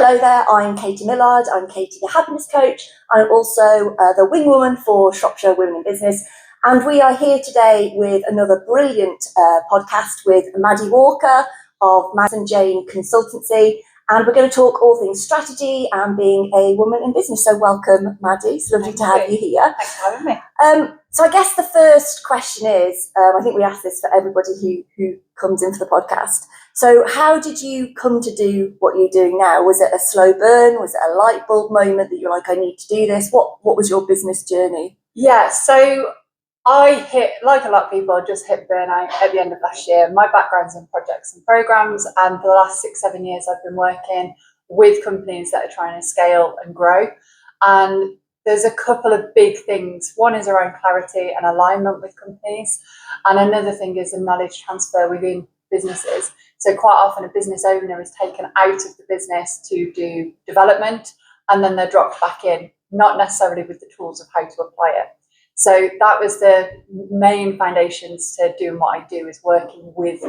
Hello there, I'm Katie Millard. I'm Katie the Happiness Coach. I'm also the wing woman for Shropshire Women in Business. And we are here today with another brilliant podcast with Maddie Walker of Madison Jade Consultancy. And we're going to talk all things strategy and being a woman in business. So welcome, Maddie. It's lovely to have you here. Thanks for having me. So I guess the first question is, I think we ask this for everybody who comes into the podcast. So how did you come to do what you're doing now? Was it a slow burn? Was it a light bulb moment that you're like, I need to do this? What was your business journey? Yeah, so I hit, like a lot of people, just hit burnout at the end of last year. My background's in projects and programs, and for the last 6-7 years I've been working with companies that are trying to scale and grow. And there's a couple of big things. One is around clarity and alignment with companies, and another thing is the knowledge transfer within businesses. So quite often a business owner is taken out of the business to do development, and then they're dropped back in, not necessarily with the tools of how to apply it. So that was the main foundations to doing what I do, is working with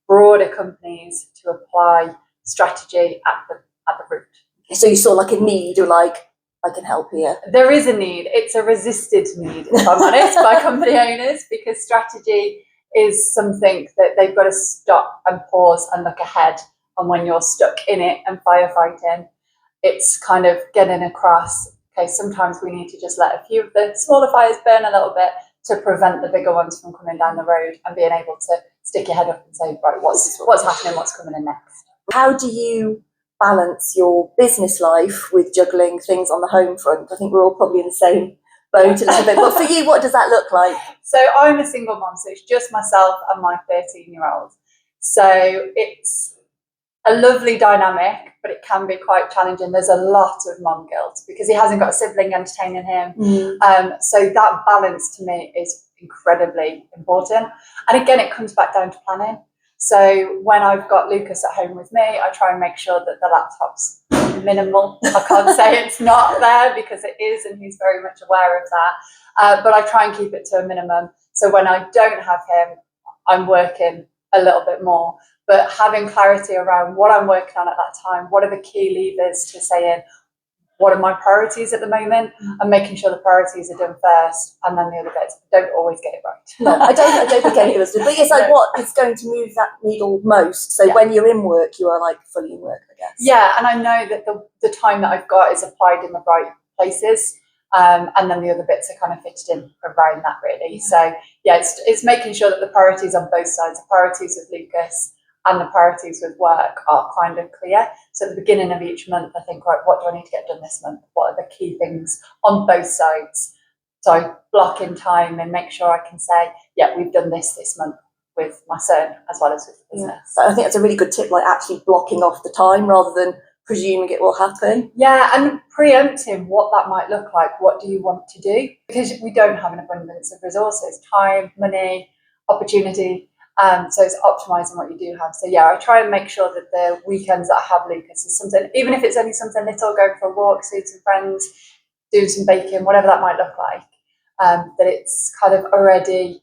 broader companies to apply strategy at the root. So you saw like a need, or like, I can help here. There is a need. It's a resisted need, if I'm honest, by company owners, because strategy is something that they've got to stop and pause and look ahead. And when you're stuck in it and firefighting, it's kind of getting across, okay, sometimes we need to just let a few of the smaller fires burn a little bit to prevent the bigger ones from coming down the road, and being able to stick your head up and say, right, what's happening, what's coming in next. How do you balance your business life with juggling things on the home front? I think we're all probably in the same boat a little bit, but for you, what does that look like? So I'm a single mom, so it's just myself and my 13-year-old. So it's a lovely dynamic, but it can be quite challenging. There's a lot of mom guilt because he hasn't got a sibling entertaining him. So that balance to me is incredibly important. And again, it comes back down to planning. So when I've got Lucas at home with me, I try and make sure that the laptop's minimal. I can't say it's not there, because it is, and he's very much aware of that. But I try and keep it to a minimum. So when I don't have him, I'm working a little bit more. But having clarity around what I'm working on at that time, what are the key levers to saying, what are my priorities at the moment, and making sure the priorities are done first, and then the other bits. Don't always get it right. No, I don't think any of us do. But it's like, what is going to move that needle most? So when you're in work, you are like fully in work, I guess. Yeah, and I know that the time that I've got is applied in the right places, and then the other bits are kind of fitted in around that, really. So yeah, it's making sure that the priorities on both sides, the priorities with Lucas and the priorities with work, are kind of clear. So at the beginning of each month, I think, right, what do I need to get done this month? What are the key things on both sides? So I block in time and make sure I can say, yeah, we've done this month with my son as well as with the business. So I think that's a really good tip, like actually blocking off the time rather than presuming it will happen. Yeah, and preempting what that might look like. What do you want to do? Because we don't have an abundance of resources, time, money, opportunity. So it's optimising what you do have. So yeah, I try and make sure that the weekends that I have Lucas is something, even if it's only something little, going for a walk, seeing some friends, doing some baking, whatever that might look like, that it's kind of already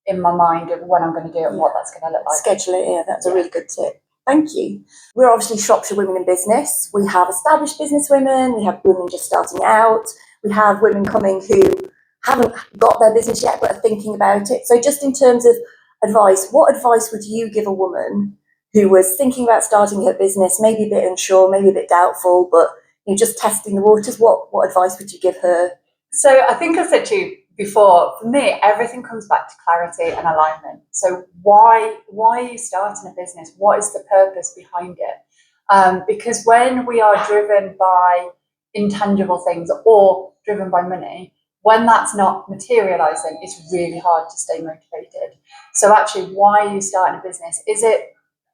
in my mind of when I'm going to do it and what that's going to look like. Schedule it, yeah, that's a really good tip. Thank you. We're obviously Shropshire Women in Business. We have established business women, we have women just starting out, we have women coming who haven't got their business yet but are thinking about it. So just in terms of advice, what advice would you give a woman who was thinking about starting her business, maybe a bit unsure, maybe a bit doubtful, but just testing the waters? What advice would you give her? So I think I said to you before, for me, everything comes back to clarity and alignment. So why are you starting a business? What is the purpose behind it? Because when we are driven by intangible things or driven by money, when that's not materializing, it's really hard to stay motivated. So actually, why are you starting a business? Is it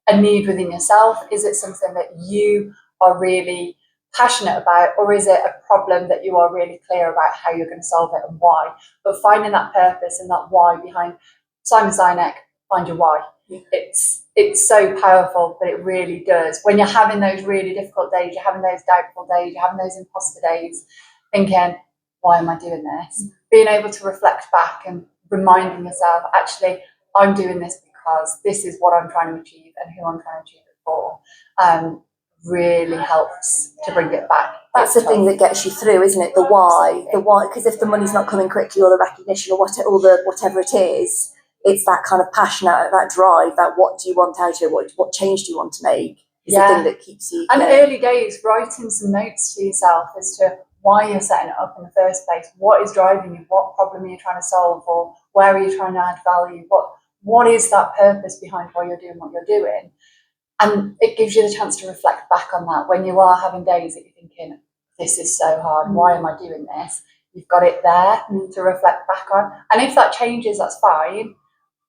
a need within yourself? Is it something that you are really passionate about, or is it a problem that you are really clear about how you're going to solve it and why? But finding that purpose and that why behind Simon Sinek, find your why. Yeah. It's so powerful, but it really does. When you're having those really difficult days, you're having those doubtful days, you're having those imposter days, thinking, why am I doing this? Being able to reflect back and reminding yourself, actually, I'm doing this because this is what I'm trying to achieve and who I'm trying to achieve it for. really helps to bring it back. That's the thing that gets you through, isn't it? The why, because if the money's not coming quickly or the recognition or whatever it is, it's that kind of passion, that drive, that what do you want out of it, what change do you want to make is the thing that keeps you going. And going. early days, writing some notes to yourself as to why you're setting it up in the first place, what is driving you, what problem are you trying to solve, or where are you trying to add value, what is that purpose behind why you're doing what you're doing. And it gives you the chance to reflect back on that when you are having days that you're thinking, this is so hard, why am I doing this? You've got it there to reflect back on. And if that changes, that's fine,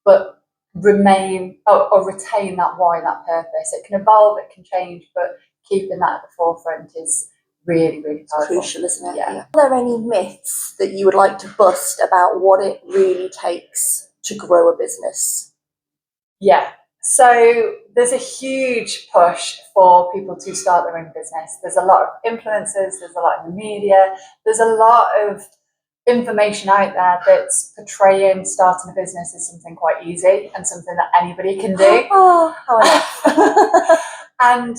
but remain or retain that why, that purpose. It can evolve, it can change, but keeping that at the forefront is really, really powerful. Crucial, isn't it? Yeah. Are there any myths that you would like to bust about what it really takes to grow a business? Yeah. So there's a huge push for people to start their own business. There's a lot of influencers, there's a lot in the media, there's a lot of information out there that's portraying starting a business as something quite easy and something that anybody can do. And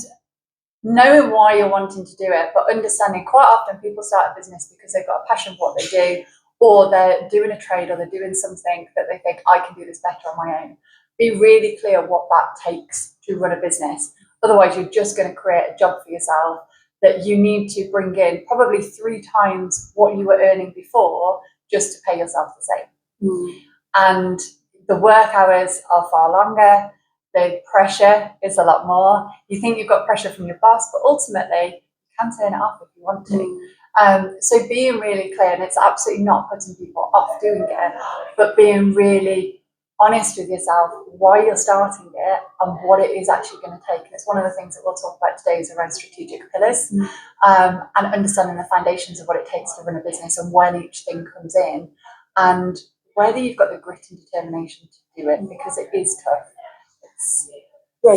knowing why you're wanting to do it, but understanding quite often people start a business because they've got a passion for what they do, or they're doing a trade, or they're doing something that they think, I can do this better on my own. Be really clear what that takes to run a business. Otherwise, you're just going to create a job for yourself that you need to bring in probably 3 times what you were earning before just to pay yourself the same. And the work hours are far longer. The pressure is a lot more. You think you've got pressure from your boss, but ultimately you can turn it off if you want to. So being really clear, and it's absolutely not putting people off doing it, but being really honest with yourself why you're starting it and what it is actually going to take. And it's one of the things that we'll talk about today is around strategic pillars, and understanding the foundations of what it takes to run a business and when each thing comes in, and whether you've got the grit and determination to do it, because it is tough.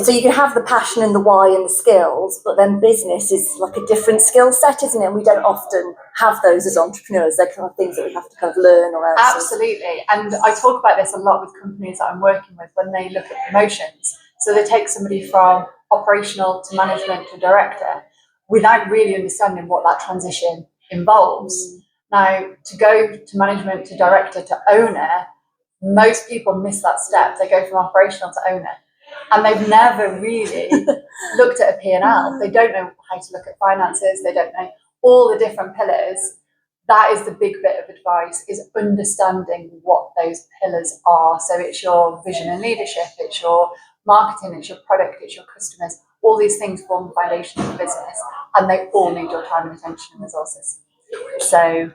So you can have the passion and the why and the skills, but then business is like a different skill set, isn't it? And we don't often have those as entrepreneurs. They're kind of things that we have to kind of learn or else. Absolutely. And I talk about this a lot with companies that I'm working with when they look at promotions. So they take somebody from operational to management to director without really understanding what that transition involves. Now, to go to management to director to owner, most people miss that step. They go from operational to owner. And they've never really looked at a P&L. They don't know how to look at finances. They don't know all the different pillars. That is the big bit of advice, is understanding what those pillars are. So it's your vision and leadership, it's your marketing, it's your product, it's your customers. All these things form the foundation of the business, and they all need your time and attention and resources. So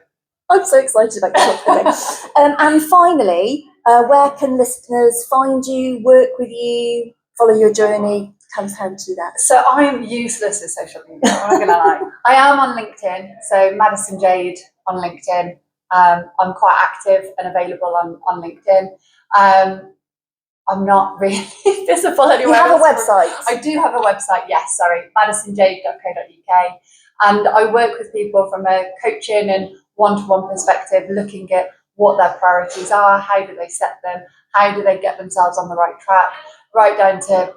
I'm so excited about this topic. And finally, where can listeners find you, work with you, follow your journey? Tell us how to do that. So I'm useless at social media, I'm not going to lie. I am on LinkedIn, so Madison Jade on LinkedIn. I'm quite active and available on LinkedIn. I'm not really visible anywhere. You have a website? I do have a website, yes, sorry, madisonjade.co.uk. And I work with people from a coaching and one-to-one perspective, looking at what their priorities are, how do they set them, how do they get themselves on the right track, right down to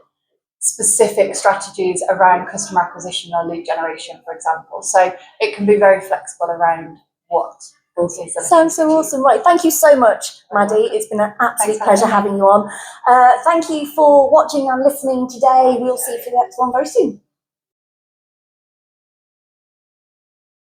specific strategies around customer acquisition or lead generation, for example. So it can be very flexible around what sounds so awesome. Right, thank you so much, Maddie. It's been an absolute pleasure having you on. Thank you for watching and listening today. We'll see you for the next one very soon.